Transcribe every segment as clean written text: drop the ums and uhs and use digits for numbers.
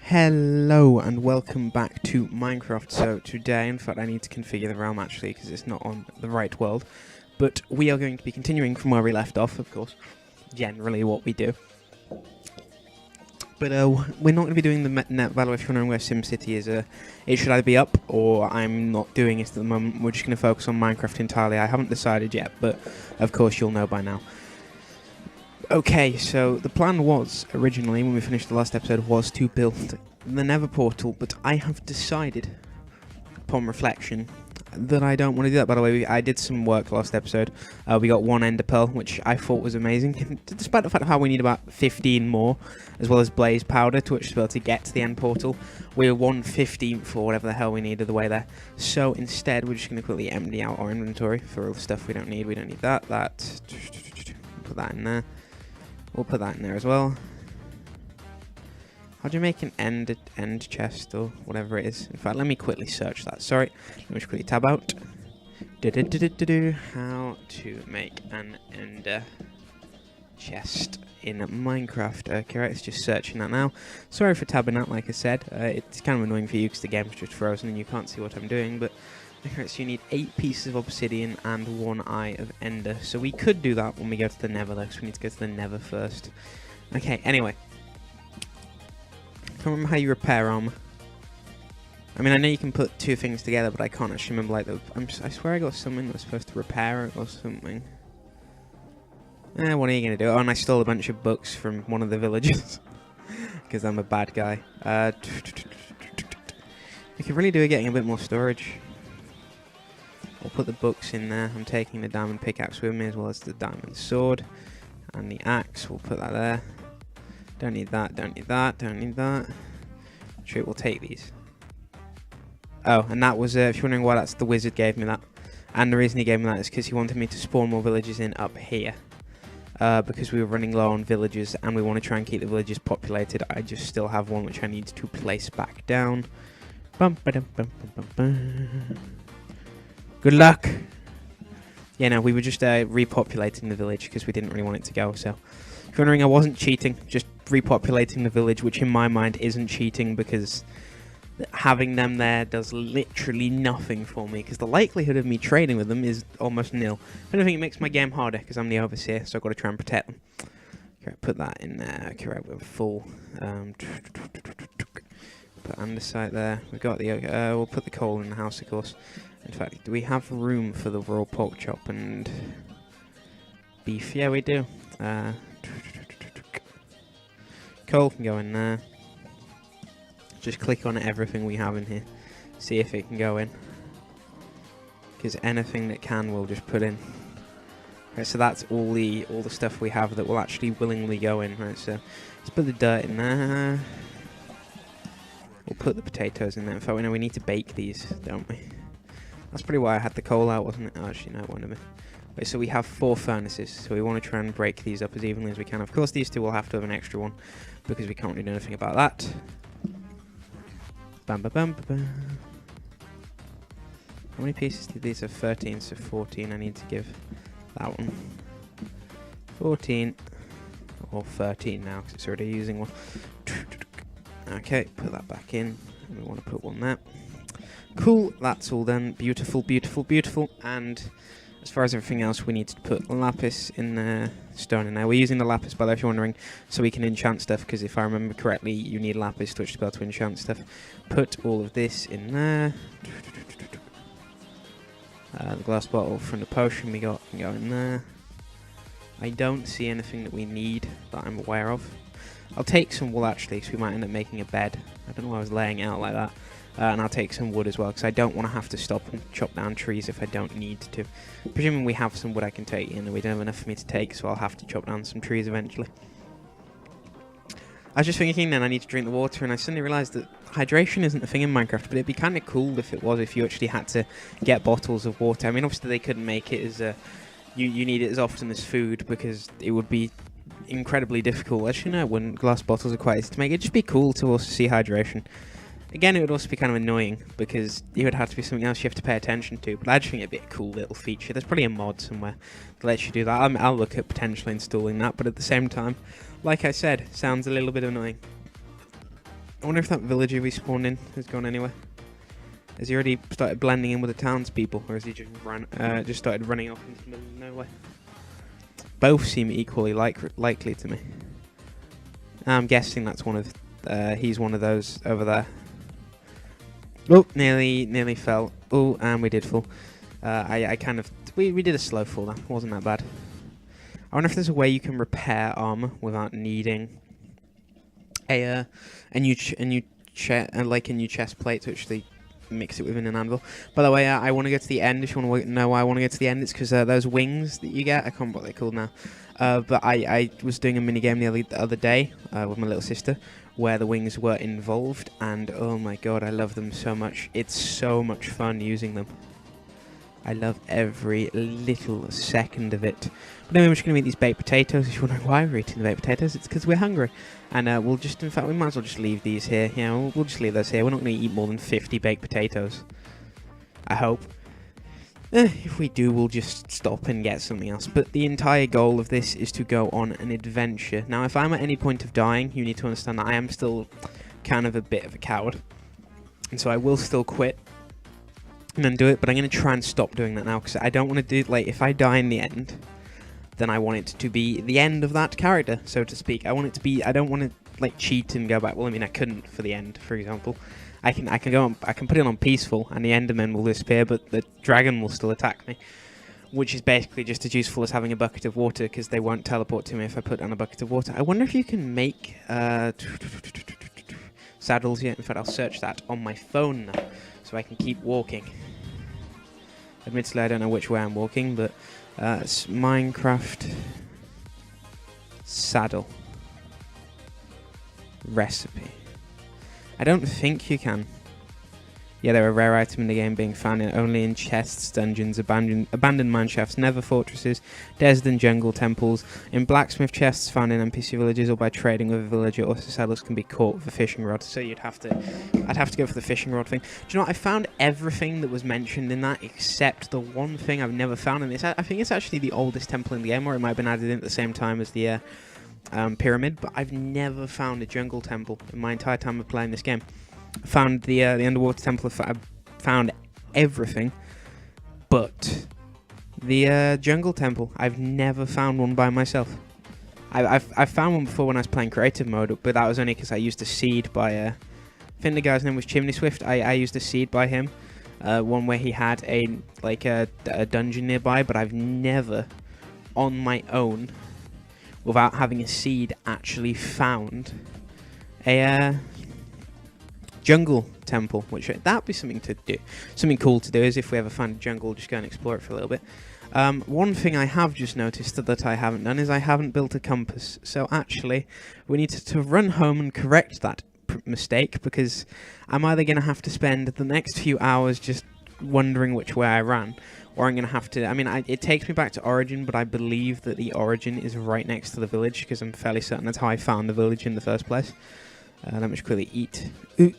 Hello and welcome back to Minecraft. So today, in fact, I need to configure the realm actually because it's not on the right world. But we are going to be continuing from where we left off, of course. Generally what we do. But we're not going to be doing the net value if you're wondering where SimCity is. It should either be up or I'm not doing it at the moment. We're just going to focus on Minecraft entirely. I haven't decided yet, but of course you'll know by now. Okay, so the plan was, originally, when we finished the last episode, was to build the Nether portal, but I have decided, upon reflection, that I don't want to do that. By the way, I did some work last episode. We got one Ender Pearl, which I thought was amazing, despite the fact of how we need about 15 more, as well as Blaze Powder, to which to be able to get to the end portal. We're 1/15 for whatever the hell we need of the way there. So instead, we're just going to quickly empty out our inventory for all the stuff we don't need. We don't need that. Put that in there. We'll put that in there as well. How do you make an end chest or whatever it is? In fact, let me quickly search that. Sorry, let me just quickly tab out. How to make an ender chest in Minecraft. Okay, right, it's just searching that now. Sorry for tabbing out, like I said. It's kind of annoying for you because the game's just frozen and you can't see what I'm doing, but okay, so you need 8 pieces of obsidian and 1 eye of ender. So we could do that when we go to the Nether, though, because we need to go to the Nether first. Okay, anyway. I can't remember how you repair armor. I mean, I know you can put 2 things together, but I can't actually remember, like, I swear I got something that was supposed to repair it or something. What are you going to do? Oh, and I stole a bunch of books from one of the villagers. Because I'm a bad guy. We could really do with getting a bit more storage. I'll put the books in there. I'm taking the diamond pickaxe with me as well as the diamond sword. And the axe, we'll put that there. Don't need that, don't need that, don't need that. Sure, we'll take these. Oh, and that was, if you're wondering why that's the wizard gave me that. And the reason he gave me that is because he wanted me to spawn more villages in up here. Because we were running low on villagers and we want to try and keep the villages populated. I just still have one which I need to place back down. Bum, ba-dum, bum, bum, bum, bum. Good luck! Yeah, no, we were just repopulating the village because we didn't really want it to go, so... If you're wondering, I wasn't cheating, just repopulating the village, which in my mind isn't cheating because having them there does literally nothing for me, because the likelihood of me trading with them is almost nil. If anything, it makes my game harder because I'm the overseer, so I've got to try and protect them. Okay, put that in there. Okay, right, we're full. Put andesite there. We've got the... we'll put the coal in the house, of course. In fact, do we have room for the raw pork chop and beef? Yeah, we do. Coal can go in there. Just click on everything we have in here. See if it can go in. Because anything that can, we'll just put in. Right, so that's all the stuff we have that will actually willingly go in. Right, so let's put the dirt in there. We'll put the potatoes in there. In fact, we know we need to bake these, don't we? That's probably why I had the coal out, wasn't it? Oh, actually, no, it won't have been. Wait, so we have 4 furnaces, so we want to try and break these up as evenly as we can. Of course, these 2 will have to have an extra one, because we can't really do anything about that. Bam, ba, bam, ba, bam. How many pieces did these have? 13, so 14 I need to give that one. 14, or 13 now, because it's already using one. Okay, put that back in. We want to put one there. Cool, that's all done. Beautiful, beautiful, beautiful. And as far as everything else, we need to put lapis in there, stone in there. We're using the lapis, by the way, if you're wondering, so we can enchant stuff, because if I remember correctly, you need lapis to be able to enchant stuff. Put all of this in there. The glass bottle from the potion we got can go in there. I don't see anything that we need that I'm aware of. I'll take some wool, actually, because we might end up making a bed. I don't know why I was laying it out like that. And I'll take some wood as well, because I don't want to have to stop and chop down trees if I don't need to. Presuming we have some wood I can take in, and we don't have enough for me to take, so I'll have to chop down some trees eventually. I was just thinking then I need to drink the water, and I suddenly realised that hydration isn't a thing in Minecraft, but it'd be kind of cool if it was, if you actually had to get bottles of water. I mean, obviously they couldn't make it as you need it as often as food, because it would be incredibly difficult. Actually, no, when glass bottles are quite easy to make. It'd just be cool to also see hydration. Again, it would also be kind of annoying, because it would have to be something else you have to pay attention to, but I just think it'd be a cool little feature. There's probably a mod somewhere that lets you do that. I'll look at potentially installing that, but at the same time, like I said, sounds a little bit annoying. I wonder if that villager we spawned in has gone anywhere. Has he already started blending in with the townspeople, or has he just started running off into the middle of nowhere? Both seem equally likely to me. I'm guessing that's one of he's one of those over there. Oh, nearly fell. Oh, and we did fall. I kind of we did a slow fall. That wasn't that bad. I wonder if there's a way you can repair armor without needing a new chest plate to actually mix it within an anvil. By the way, I want to go to the end. If you want to know why I want to go to the end, it's because those wings that you get, I can't remember what they're called now. But I was doing a minigame the other day with my little sister where the wings were involved, and oh my god, I love them so much. It's so much fun using them. I love every little second of it. But anyway, we're just going to eat these baked potatoes. If you're wondering why we're eating the baked potatoes, it's because we're hungry. And we'll just, in fact, we might as well just leave these here. Yeah, we'll just leave those here. We're not going to eat more than 50 baked potatoes. I hope. If we do, we'll just stop and get something else. But the entire goal of this is to go on an adventure. Now, if I'm at any point of dying, you need to understand that I am still kind of a bit of a coward. And so I will still quit and then do it, but I'm going to try and stop doing that now, because I don't want to do, like, if I die in the end, then I want it to be the end of that character, so to speak. I want it to be, I don't want to, like, cheat and go back. Well, I mean, I couldn't for the end, for example. I can go on, I can put it on peaceful, and the Enderman will disappear, but the dragon will still attack me, which is basically just as useful as having a bucket of water, because they won't teleport to me if I put down a bucket of water. I wonder if you can make saddles yet. In fact, I'll search that on my phone now, so I can keep walking. Admittedly, I don't know which way I'm walking, but it's Minecraft saddle recipe. I don't think you can. Yeah, they're a rare item in the game, being found only in chests, dungeons, abandoned mineshafts, nether fortresses, desert and jungle temples, in blacksmith chests found in NPC villages, or by trading with a villager. Also, saddles can be caught with a fishing rod. So I'd have to go for the fishing rod thing. Do you know what? I found everything that was mentioned in that, except the one thing I've never found in this. I think it's actually the oldest temple in the game, or it might have been added in at the same time as the pyramid. But I've never found a jungle temple in my entire time of playing this game. Found the underwater temple. I found everything, but the jungle temple, I've never found one by myself. I've found one before when I was playing creative mode, but that was only because I used a seed by I think the guy's name was Chimney Swift. I used a seed by him, one where he had a dungeon nearby, but I've never on my own, without having a seed, actually found a jungle temple, which that'd be something to do. Something cool to do is if we ever find a jungle, just go and explore it for a little bit. One thing I have just noticed that I haven't done is I haven't built a compass. So actually, we need to run home and correct that mistake, because I'm either going to have to spend the next few hours just wondering which way I ran, or I'm going to have to, I mean, it takes me back to Origin, but I believe that the Origin is right next to the village, because I'm fairly certain that's how I found the village in the first place. Let me just quickly eat. Ooh.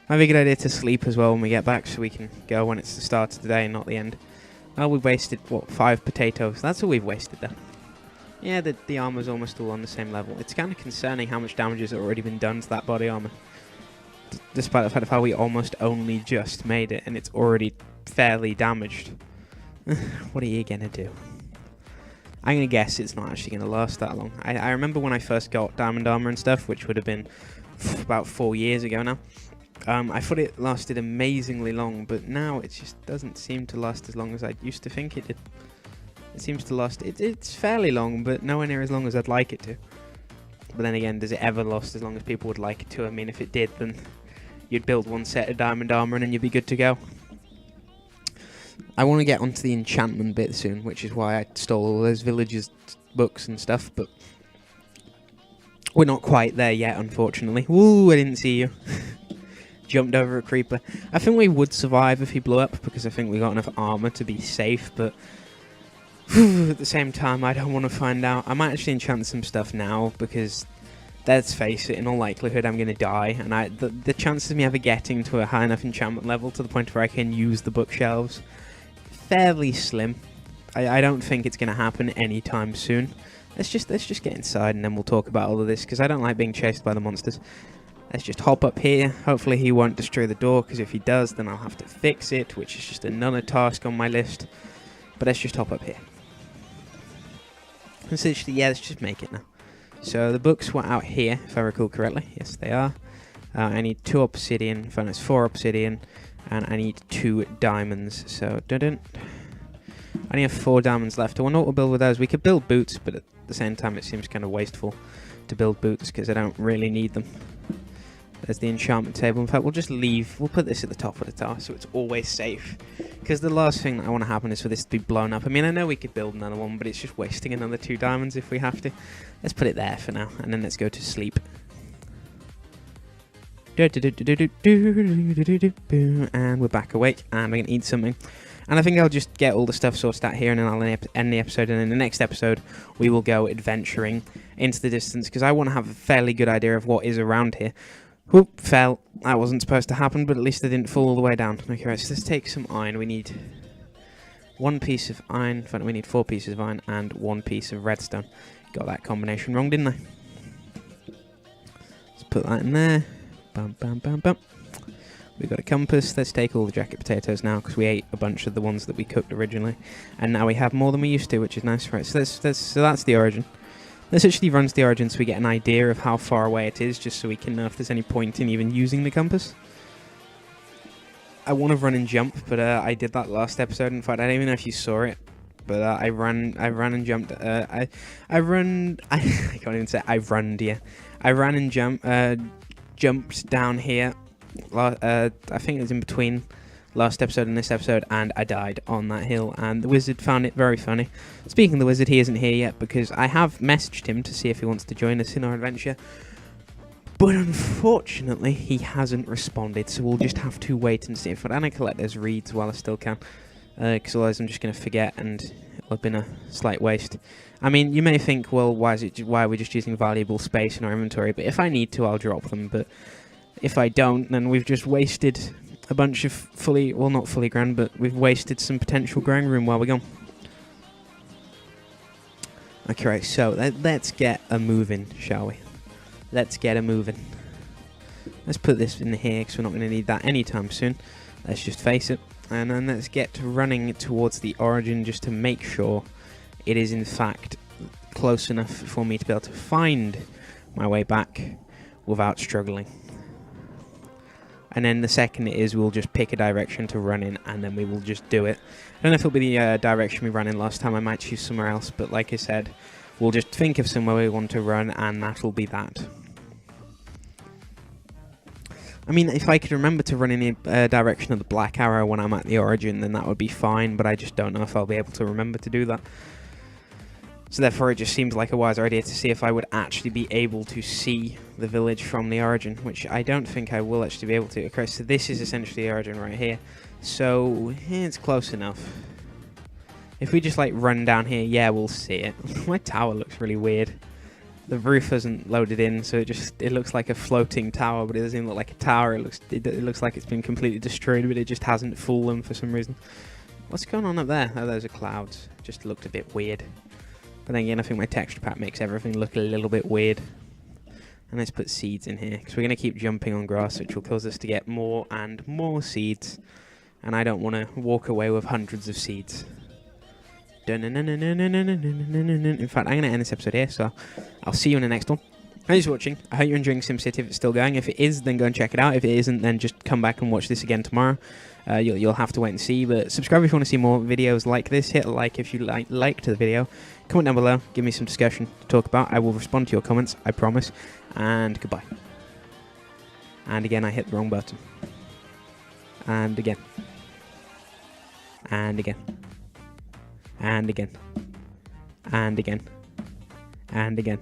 Might be a good idea to sleep as well when we get back, so we can go when it's the start of the day and not the end. Well, we've wasted, what, 5 potatoes? That's all we've wasted, though. Yeah, the armor's almost all on the same level. It's kind of concerning how much damage has already been done to that body armor. Despite the fact of how we almost only just made it, and it's already fairly damaged. What are you gonna do? I'm going to guess it's not actually going to last that long. I remember when I first got diamond armor and stuff, which would have been about 4 years ago now. I thought it lasted amazingly long, but now it just doesn't seem to last as long as I used to think it did. It seems to last, it's fairly long, but nowhere near as long as I'd like it to. But then again, does it ever last as long as people would like it to? I mean, if it did, then you'd build one set of diamond armor and then you'd be good to go. I want to get onto the enchantment bit soon, which is why I stole all those villagers' books and stuff, but we're not quite there yet, unfortunately. Woo, I didn't see you. Jumped over a creeper. I think we would survive if he blew up, because I think we got enough armor to be safe, but at the same time, I don't want to find out. I might actually enchant some stuff now, because let's face it, in all likelihood, I'm going to die, and the chances of me ever getting to a high enough enchantment level to the point where I can use the bookshelves, fairly slim. I don't think it's going to happen anytime soon. Let's just get inside and then we'll talk about all of this, because I don't like being chased by the monsters. Let's just hop up here. Hopefully he won't destroy the door, because if he does, then I'll have to fix it, which is just another task on my list. But let's just hop up here. Essentially, yeah, let's just make it now. So the books were out here, if I recall correctly. Yes, they are. I need 2 obsidian, in fact it's 4 obsidian, and I need 2 diamonds. So, I only have 4 diamonds left. I wonder what we'll build with those. We could build boots, but at the same time it seems kind of wasteful to build boots, because I don't really need them. There's the enchantment table. In fact, we'll just leave. We'll put this at the top of the tower so it's always safe. Because the last thing that I want to happen is for this to be blown up. I mean, I know we could build another one, but it's just wasting another 2 diamonds if we have to. Let's put it there for now, and then let's go to sleep. And we're back awake, and we're going to eat something. And I think I'll just get all the stuff sorted out here, and then I'll end the episode. And in the next episode, we will go adventuring into the distance, because I want to have a fairly good idea of what is around here. Whoop, fell. That wasn't supposed to happen, but at least I didn't fall all the way down. Okay, right, so let's take some iron. We need 1 piece of iron. In fact, we need 4 pieces of iron and 1 piece of redstone. Got that combination wrong, didn't I? Let's put that in there. Bam, bam, bam, bam. We've got a compass. Let's take all the jacket potatoes now, because we ate a bunch of the ones that we cooked originally. And now we have more than we used to, which is nice. Right, so that's the origin. This actually runs the origin so we get an idea of how far away it is, just so we can know if there's any point in even using the compass. I want to run and jump, but I did that last episode. In fact, I don't even know if you saw it, but I ran and jumped. I can't even say I ran, dear. I ran and jumped down here. I think it was in between last episode and this episode, and I died on that hill, and the wizard found it very funny. Speaking of the wizard, he isn't here yet, because I have messaged him to see if he wants to join us in our adventure, but unfortunately he hasn't responded, so we'll just have to wait and see. If I collect those reeds while I still can, because otherwise I'm just going to forget, and it'll have been a slight waste. I mean, you may think, well, why are we just using valuable space in our inventory? But if I need to, I'll drop them, but if I don't, then we've just wasted a bunch of not fully grown, but we've wasted some potential growing room while we're gone. Okay, right, so let's get a moving, shall we? Let's get a moving. Let's put this in here, because we're not going to need that anytime soon. Let's just face it. And then let's get running towards the origin, just to make sure it is in fact close enough for me to be able to find my way back without struggling. And then the second it is, we'll just pick a direction to run in, and then we will just do it. I don't know if it'll be the direction we ran in last time. I might choose somewhere else, but like I said, we'll just think of somewhere we want to run, and that'll be that. I mean, if I could remember to run in the direction of the black arrow when I'm at the origin, then that would be fine, but I just don't know if I'll be able to remember to do that. So therefore it just seems like a wise idea to see if I would actually be able to see the village from the origin, which I don't think I will actually be able to. Okay, so this is essentially the origin right here. So it's close enough. If we just like run down here, yeah, we'll see it. My tower looks really weird. The roof hasn't loaded in, so it looks like a floating tower, but it doesn't even look like a tower. It looks like it's been completely destroyed, but it just hasn't fallen for some reason. What's going on up there? Oh, those are clouds. Just looked a bit weird. But then again, I think my texture pack makes everything look a little bit weird. And let's put seeds in here, because we're going to keep jumping on grass, which will cause us to get more and more seeds. And I don't want to walk away with hundreds of seeds. In fact, I'm going to end this episode here, so I'll see you in the next one. Thanks for watching. I hope you're enjoying SimCity if it's still going. If it is, then go and check it out. If it isn't, then just come back and watch this again tomorrow. You'll have to wait and see, but subscribe if you want to see more videos like this. Hit a like if you liked the video. Comment down below. Give me some discussion to talk about. I will respond to your comments, I promise. And goodbye. And again, I hit the wrong button. And again. And again. And again. And again. And again.